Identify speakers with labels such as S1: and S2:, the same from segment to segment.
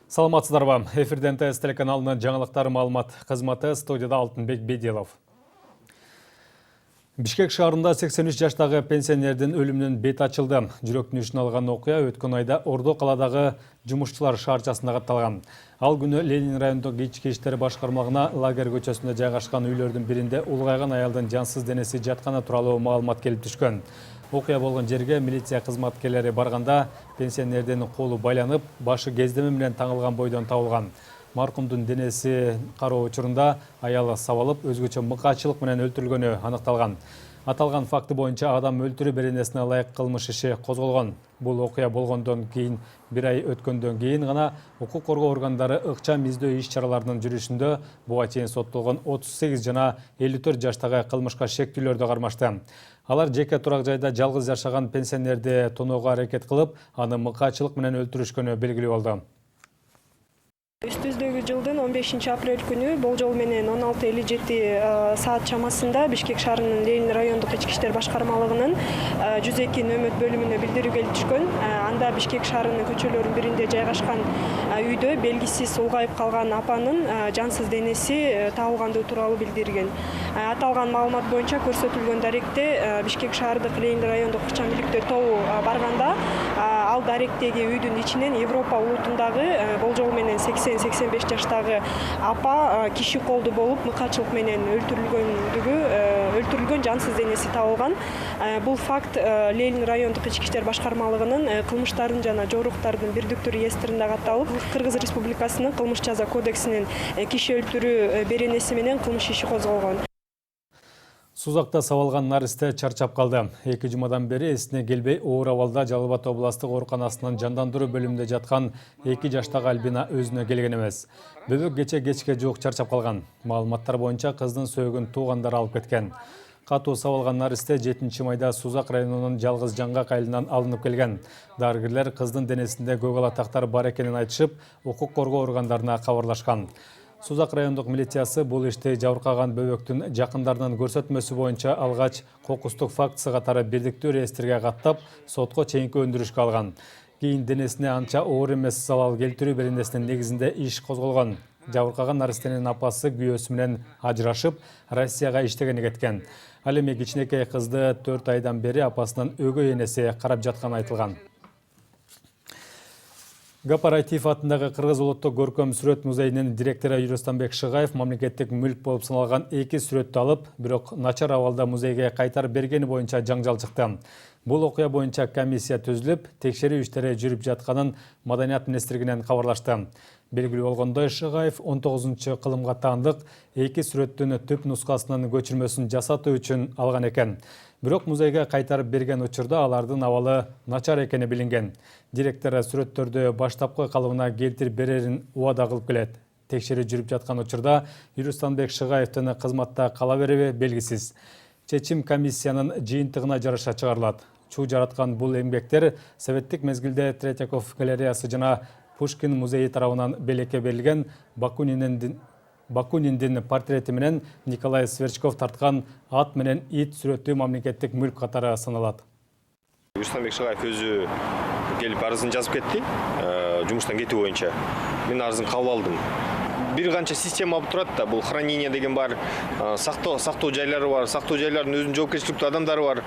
S1: Саламатсыздарбы. Эфирден ТС телеканалының жаңалықтары маалымат қызметі студияда Алтынбек Бедилов. Бишкек шаарында 83 жаштағы пенсионердің өлімнен бет ачылды. Жүректің үшін алған оқия өткен айда Ордо қаладағы жұмысшылар шаарчасында катталган. Ал күні Ленин райондық ички иштер башкармалыгына лагерь көчөсүндө жайгашкан үйлөрдүн биринде улгайган аялдын жансыз денеси жатканы тууралуу маалымат келип түшкөн. Окуя болгон жерге милиция кызматкерлери барганда пенсионердин колу байланып, башы кездеме менен таңылган бойдон табылган. Маркумдун денеси кароо учурунда аялы сабалып, өзгөчө мыкаачылык менен өлтүрүлгөнү аныкталган. Аталган факты боюнча адам өлтүрүү беренесине ылайык кылмыш иши козголгон. Бул окуя болгондон кийин, бир ай өткөндөн кийин гана укук коргоо органдары ыкчам издөө иш-чараларынын жүрүшүндө буга чейин соттолгон 38 жана 54 жаштагы кылмышка шектүүлөрдү кармашты. Алар жеке турак жайда жалгыз жашаган пенсионерди тоноого аракет кылып, аны мыкаачылык менен өлтүрүшкөнү белгилүү болду.
S2: Үстүздөгү жылдын 15 апрель күнү болжол менен 16:57 саат чамасында Бишкек шаарынын Ленин райондук ички иштер башкармалыгынын 102 нөмөт бөлүмүнө билдирүү келип түшкөн. Анда Бишкек шаарынын көчөлөрүнүн биринде жайгашкан үйдө белгисиз улгайып калган апанын жансыз денеси табылгандыгы тууралуу билдирген. Аталган маалымат боюнча көрсөтүлгөн даректе Бишкек шаардык Ленин райондук ыкчам иликтөө тобу барганда ал даректеги үйдүн ичинен Европа улутундагы болжол менен 80-85 жаштагы апа киши колду болуп мыкаачылык менен өлтүрүлгөн жансыз денеси табылган. Бул факт Ленин райондук ички иштер башкармалыгынын кылмыштардын жана жоруктардын бирдиктүү реестринде катталып, Кыргыз Республикасынын кылмыш жаза кодексинин киши өлтүрүү беренеси менен кылмыш иши козголгон.
S1: Сузакта сабалган наристе чарчап калды. 2 жумадан бери эсине келбей оор абалда Жалал Абад областык ооруканасынын жандандыруу бөлүмүндө жаткан 2 жаштагы Альбина өзүнө келген эмес. Бөбөк кечке жуук чарчап калган. Маалыматтар боюнча кыздын сөөгүн туугандары алып кеткен. Катуу сабалган наристе 7 майда Сузак районунун Жалгыз Жаңгак айылынан алынып келген. Дарыгерлер кыздын денесинде көк алатактар бар экенин айтышып, укук коргоо органдарына кабарлашкан. Сузак райондук милициясы бул ишти жабыркаган бөбөктүн жакындарынын көрсөтмөсү боюнча алгач кокустук фактысы катары бирдиктүү реестрге каттап, сотко чейинки өндүрүшкө алган. Кийин денесине анча оор эмес залал келтирүү беренесинин негизинде иш козголгон. Жабыркаган наристенин апасы күйөөсү менен ажырашып, Россияга иштегени кеткен. Ал эми кичинекей кызды 4 айдан бери апасынын өгөй энеси карап жатканы айтылган. Гапаратив атындагы Кыргыз улуттук көркөм сүрөт музейинин директору Юрустанбек Шыгаев мамлекеттик мүлк болуп саналган 2 сүрөттү алып, бирок начар абалда музейге кайтарып бергени боюнча жаңжал чыкты. Бул окуя боюнча комиссия түзүлүп, текшерүү иштери жүрүп жатканын Маданият министрлигинен кабарлашты. Белгилүү болгондой, Шыгаев 19-кылымга таандык 2 сүрөттүн түп нускасынын көчүрмөсүн жасатуу үчүн алган экен. Бирок музейге кайтарып берген учурда алардын абалы начар экени билинген. Директору сүрөттөрдү баштапкы калыбына келтирип берерин убада кылып келет. Текшерүү жүрүп жаткан учурда Юрустанбек Шыгаевдин кызматта кала береби белгисиз. Чечим комиссиянын жыйынтыгына жараша чыгарылат. Чуу жараткан бул эмгектер советтик мезгилде Третьяков галереясы жана Пушкин музейи тарабынан белекке берилген Бакуниндин портрети менен Николай Сверчков тарткан ат менен ит сүрөтү мамлекеттик мүлк катары саналат.
S3: Юрустанбек Шыгаев өзү келип арызын жазып кетти, жумуштан кетүү боюнча. Мен арызын кабыл алдым. Бир канча система болуп турат да, бул хранение деген бар, сактоо жайлары бар, сактоо жайларынын өзүнүн жоопкерчиликтүү адамдары бар.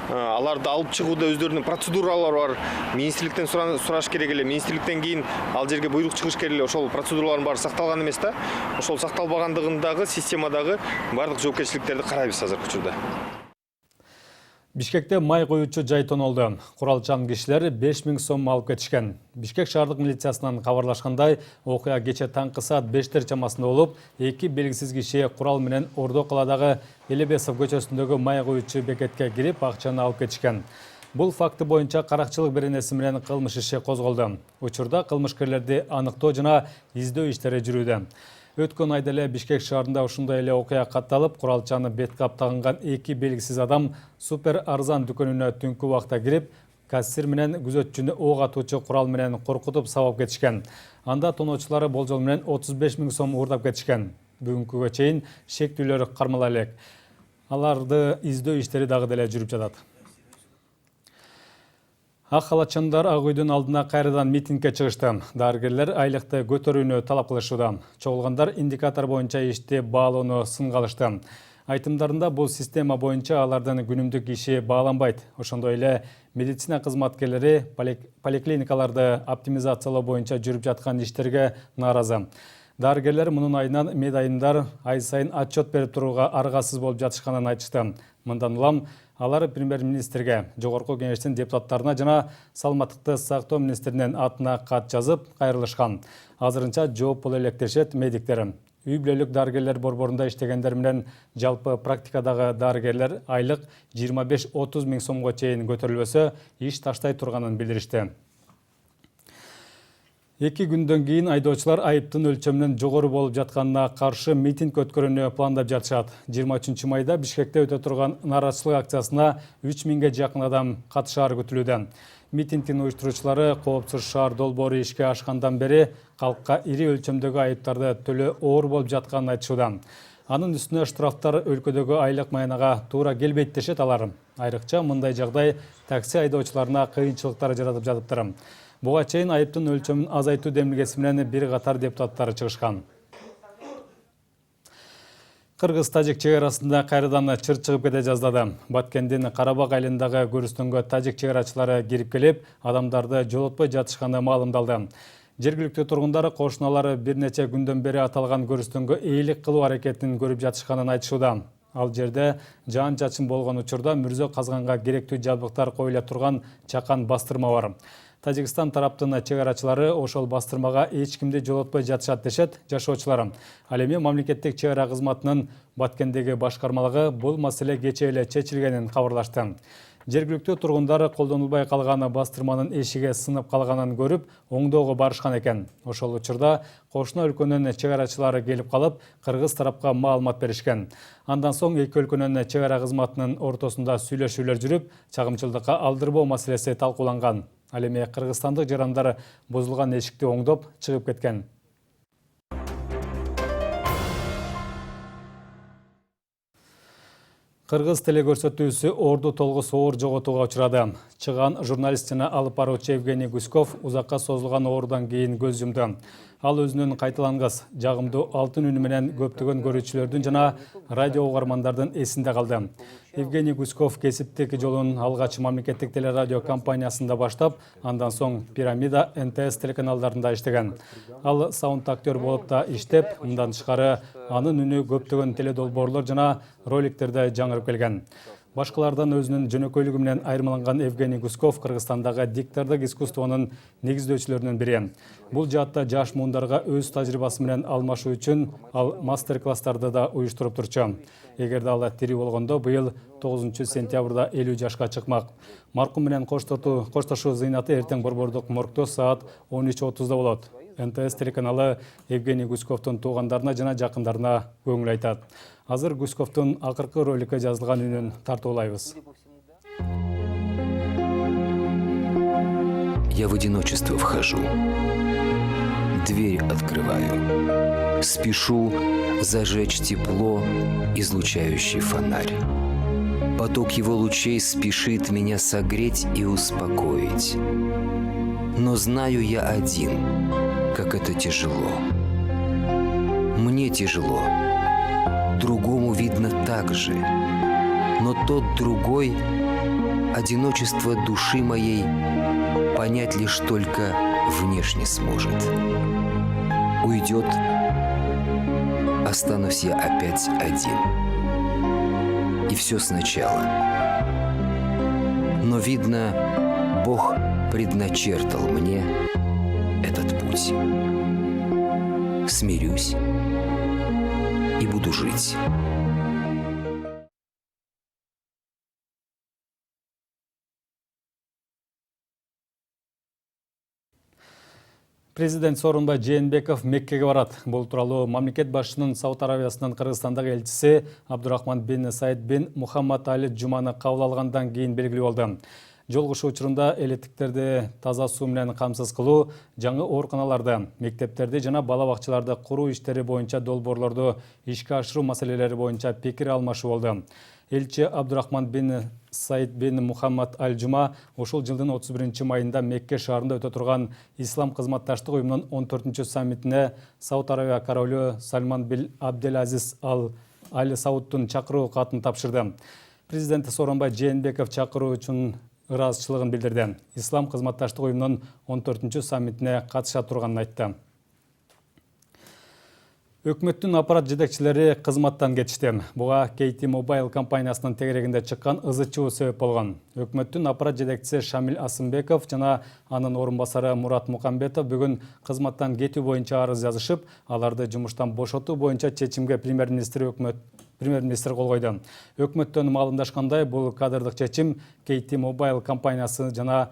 S3: Аларды алып чыгууда өздөрүнүн процедуралары бар. Министрликтен сураш керек эле, министрликтен кийин ал жерге буйрук чыгыш керек эле. Ошол процедуралардын баары сакталган эмес да. Ошол сакталбагандыгындагы системадагы бардык жоопкерчиликтерди карайбыз азыркы учурда.
S1: Бишкекте май коюучу жай тонолду. Куралчан кишилер 5000 сом алып кетишкен. Бишкек шаардык милициясынан кабарлашкандай, окуя кече таңкы саат 5 чамасында болуп, 2 белгисиз киши курал менен Ордо каладагы Элебесов көчөсүндөгү май коюучу бекетке кирип, акчаны алып кетишкен. Бул факты боюнча каракчылык беренеси менен кылмыш иши козголду. Учурда кылмышкерлерди аныктоо жана издөө иштери жүрүүдө. Өткөн айда эле Бишкек шаарында ушундай эле окуя катталып, куралчаны беткап тагынган 2 белгисиз адам супер арзан дүкөнүнө түнкү убакта кирип, кассир менен күзөтчүнү ок атуучу курал менен коркутуп сабап кетишкен. Анда тоноочулары болжол менен 35 000 сом уурдап кетишкен. Бүгүнкүгө чейин шектүүлөр кармала элек. Аларды издөө иштери дагы деле жүрүп жатат. Ак халатчандар Ак үйдүн алдына кайрадан митингге чыгышты. Дарыгерлер айлыкты көтөрүүнү талап кылышууда. Чогулгандар индикатор боюнча ишти баалоону сынга алышты. Айтымдарында бул система боюнча алардын күнүмдүк иши бааланбайт. Ошондой эле медицина кызматкерлери поликлиникаларды оптимизациялоо боюнча жүрүп жаткан иштерге нааразы. Дарыгерлер мунун айынан медайымдар ай сайын отчет берип турууга аргасыз болуп жатышканын айтышты. Мындан улам алар премьер-министрге, жогорку кеңештин депутаттарына жана саламаттыкты сактоо министринин атына кат жазып кайрылышкан. Азырынча жооп боло элек дешет медиктер. Үй бүлөлүк дарыгерлер борборунда иштегендер менен жалпы практикадагы дарыгерлер айлык 25-30 миң сомго чейин көтөрүлбөсө иш таштай турганын билдиришти. 2 күндөн кийин айдоочулар айыптын өлчөмүнүн жогору болуп жатканына каршы митинг өткөрүүнү пландап жатышат. 23 майда Бишкекте өтө турган нааразычылык акциясына 3000ге жакын адам катышаары күтүлүүдө. Митингдин уюштуруучулары коопсуз шаар долбоору ишке ашкандан бери калкка ири өлчөмдөгү айыптарды төлөө оор болуп жатканын айтышууда. Анын үстүнө штрафтар өлкөдөгү айлык маянага туура келбейт дешет алар. Айрыкча мындай жагдай такси айдоочуларына кыйынчылыктар жаратып жатыптыр. Буга чейин айыптын өлчөмүн азайтуу демилгеси менен бир катар депутаттар чыгышкан. Кыргыз-тажик чек арасында кайрадан чыр чыгып кете жаздады. Баткендин Карабак айылындагы көрүстөнгө тажик чек арачылары кирип келип, адамдарды жолотпой жатышканы маалымдалды. Жергиликтүү тургундар кошуналары бир нече күндөн бери аталган көрүстөнгө ээлик кылуу аракетин көрүп жатышканын айтышууда. Ал жерде жаан чачын болгон учурда мүрзө казганга керектүү жабдыктар коюла турган чакан бастырма бар. Тажикстан тараптын чек арачылары ошол бастырмага эч кимди жолотпой жатышат дешет жашоочулар. Ал эми мамлекеттик чек ара кызматынын Баткендеги башкармалыгы бул маселе кечээ эле чечилгенин кабарлашты. Жергиликтүү тургундар колдонулбай калган бастырманын эшиги сынып калганын көрүп, оңдоого барышкан экен. Ошол учурда кошуна өлкөнүн чек арачылары келип калып, кыргыз тарапка маалымат беришкен. Андан соң эки өлкөнүн чек ара кызматынын ортосунда сүйлөшүүлөр жүрүп, чагымчылдыкка алдырбоо маселеси талкууланган. Ал эми кыргызстандык жарандар бузулган эшикти оңдоп чыгып кеткен. Кыргыз телекөрсөтүүсү Орду толгус оор жоготууга учурады. Чыган журналист жана алып баруучу Евгений Гуськов узакка созулган оорудан кийин көз жумду. Ал өзүнүн кайталангыс, жагымдуу алтын үнү менен көптөгөн көрүүчүлөрдүн жана радио угармандардын эсинде калды. Евгений Гуськов кесиптик жолун алгач мамлекеттик телерадио компаниясында баштап, андан соң Пирамида, НТС телеканалдарында иштеген. Ал саунд-актер болуп да иштеп, мындан тышкары анын үнү көптөгөн теледолбоорлор жана роликтерде жаңырып келген. Башкалардан өзүнүн жөнөкөйлүгү менен айырмаланган Евгений Гуськов Кыргызстандагы диктардык искусствонун негиздөөчүлөрүнүн бири. Бул жаатта жаш муундарга өз тажрыйбасы менен алмашуу үчүн ал мастер-класстарды да уюштуруп турчу. Эгерде ал тирүү болгондо быйыл 9 сентябрда 50 жашка чыкмак. Маркум менен коштошуу зыйнаты эртең борбордук моргдо саат 13:30 болот. НТС телеканалы Евгений Гуськовдун туугандарына жана жакындарына көңүл айтат. Азыр Гуськовдун акыркы роликке жазылган үнүн тартуулайбыз.
S4: Я в одиночество вхожу, дверь открываю, спешу зажечь тепло, излучающий фонарь. Поток его лучей спешит меня согреть и успокоить. Но знаю я один, как это тяжело. Мне тяжело, другому видно так же, но тот другой одиночество души моей понять лишь только внешне сможет. Уйдет, останусь я опять один. И все сначала. Но, видно, Бог предначертал мне этот путь. Смирюсь и буду жить.
S1: Президент Сооронбай Жээнбеков Меккеге барат. Бул тууралуу мамлекет башчынын Сауд Арабиясынын Кыргызстандагы элчиси Абдурахман бин Саид бин Мухаммад Али Жуманы кабыл алгандан кийин белгилүү болду. Жолугушуу учурунда элеттиктерди таза суу менен камсыз кылуу, жаңы ооруканаларды, мектептерди жана бала бакчаларды куруу иштери боюнча долбоорлорду ишке ашыруу маселелери боюнча пикир алмашуу болду. Элчи Абдурахман бин Саид бин Мухаммад Аль-Жума ушул жылдын 31 майында Мекке шаарында өтө турган Ислам кызматташтык уюмунун 14 саммитине Сауд Арабия королу Сальман бин Абделазиз Аль Саудтун чакыруу катын тапшырды. Президент Сооронбай Жээнбеков чакыруу үчүн ыраазычылыгын билдирди. Ислам кызматташтык уюмунун 14 саммитине катыша турганын айтты. Өкмөттүн аппарат жетекчилери кызматтан кетишти. Буга KT Mobile компаниясынын тегерегинде чыккан ызы чуу себеп болгон. Өкмөттүн аппарат жетекчиси Шамил Асымбеков жана анын орун басары Мурат Мукамбетов бүгүн кызматтан кетүү боюнча арыз жазышып, аларды жумуштан бошотуу боюнча чечимге премьер-министр кол койду. Өкмөттөн маалымдашкандай, бул кадрдык чечим KT Mobile компаниясы жана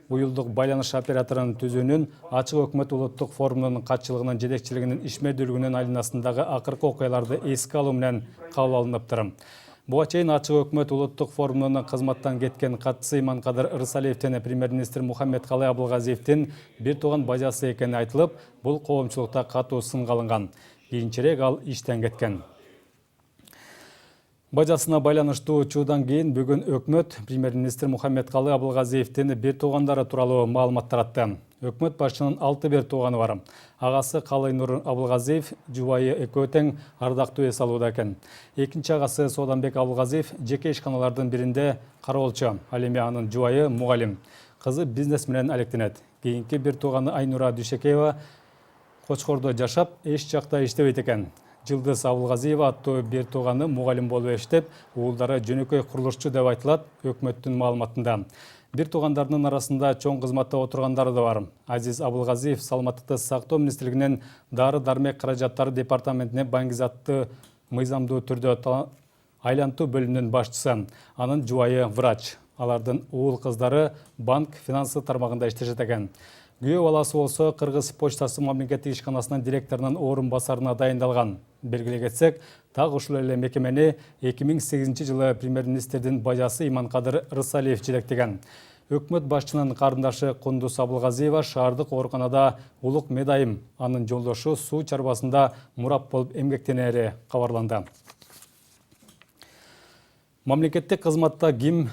S1: уюлдук байланыш операторунун түзүүнүн ачык өкмөт улуттук форумунун катчылыгынын жетекчилигинин ишмердүүлүгүнүн айланасындагы акыркы окуяларды эске алуу менен кабыл алыныптыр. Буга чейин ачык өкмөт улуттук форумунун кызматтан кеткен катчысы Иманкадыр Рысалиевден премьер-министр Мухаммедкалый Абылгазиевдин бир тууган бажасы экени айтылып, бул коомчулукта катуу сынга алынган. Кийинчерээк ал иштен кеткен. Бажасына байланыштуу чуудан кийин бүгүн өкмөт премьер-министр Мухаммедкалый Абылгазиевдин бир туугандары тууралуу маалымат таратты. Өкмөт башчынын 6 бир тууганы бар. Агасы Калайнур Абылгазиев жубайы экөө тең ардактуу эс алууда экен. Экинчи агасы Сооданбек Абылгазиев жеке ишканалардын биринде кароолчу, ал эми анын жубайы мугалим. Кызы бизнес менен алектенет. Кийинки бир тууганы Айнура Дүйшекеева Кочкордо жашап, эч жакта иштебейт экен. Жылдыз Абылгазиева аттуу бир тууганы мугалим болуп иштеп, уулдары жөнөкөй курулушчу деп айтылат өкмөттүн маалыматында. Бир туугандарынын арасында чоң кызматта отургандары да бар. Азиз Абылгазиев саламаттыкты сактоо министрлигинин дары-дармек каражаттары департаментине баңгизатты мыйзамдуу түрдө айлантуу бөлүмүнүн башчысы. Анын жубайы врач. Алардын уул кыздары банк финансы тармагында иштешет экен. Күйөө баласы болсо Кыргыз почтасы мамлекеттик ишканасынын директорунун орун басарына дайындалган. Белгилей кетсек, так ушул эле мекемени 2008 жылы премьер-министрдин бажасы Иманкадыр Рысалиев жетектеген. Өкмөт башчынын карындашы Кундуз Абылгазиева шаардык ооруканада улук медайым, анын жолдошу суу чарбасында мурап болуп эмгектенери кабарланды. Мамлекеттик кызматта ким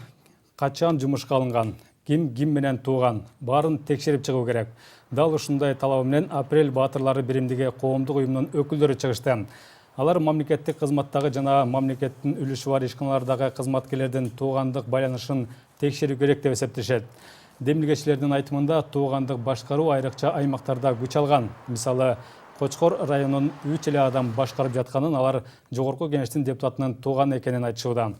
S1: качан жумушка алынган? Ким менен тууган, баарын текшерип чыгуу керек. Дал ушундай талабы менен Апрель баатырлары биримдиги коомдук уюмунун өкүлдөрү чыгышты. Алар мамлекеттик кызматтагы жана мамлекеттин үлүшү бар ишканалардагы кызматкерлердин туугандык байланышын текшерүү керек деп эсептешет. Демилгечилердин айтымында туугандык башкаруу айрыкча аймактарда күч алган. Мисалы, Кочкор районунун 3 эле адам башкарып жатканын алар жогорку кеңештин депутатынын тууган экенин айтышууда.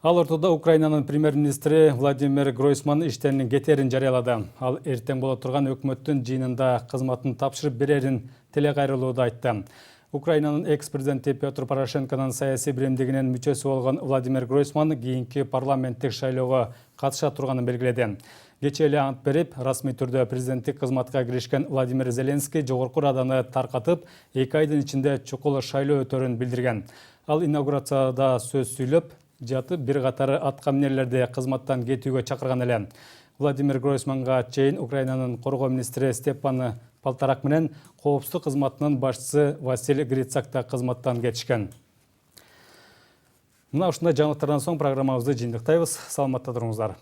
S1: Ал ортодо Украинанын премьер-министри Владимир Гройсман иштен кетерин жарыялады. Ал эртең боло турган өкмөттүн жыйынында кызматын тапшырып берерин телекайрылууда айтты. Украинанын экс-президенти Петр Порошенконун саясий биримдигинин мүчөсү болгон Владимир Гройсман кийинки парламенттик шайлоого катыша турганын белгиледи. Кечээ эле ант берип, расмий түрдө президенттик кызматка киришкен Владимир Зеленский жогорку раданы таркатып, 2 айдын ичинде чукул шайлоо өтөрүн билдирген. Ал инаугурацияда сөз сүйлөп, жатып бир катары аткаминерлерди кызматтан кетүүгө чакырган эле. Владимир Гройсманга чейин Украинанын коргоо министри Степан Полторак менен коопсуздук кызматынын башчысы Василий Грицак да кызматтан кетишкен. Мына ушундай жаңылыктардан соң программабызды жыйынтыктайбыз. Саламатта туруңуздар.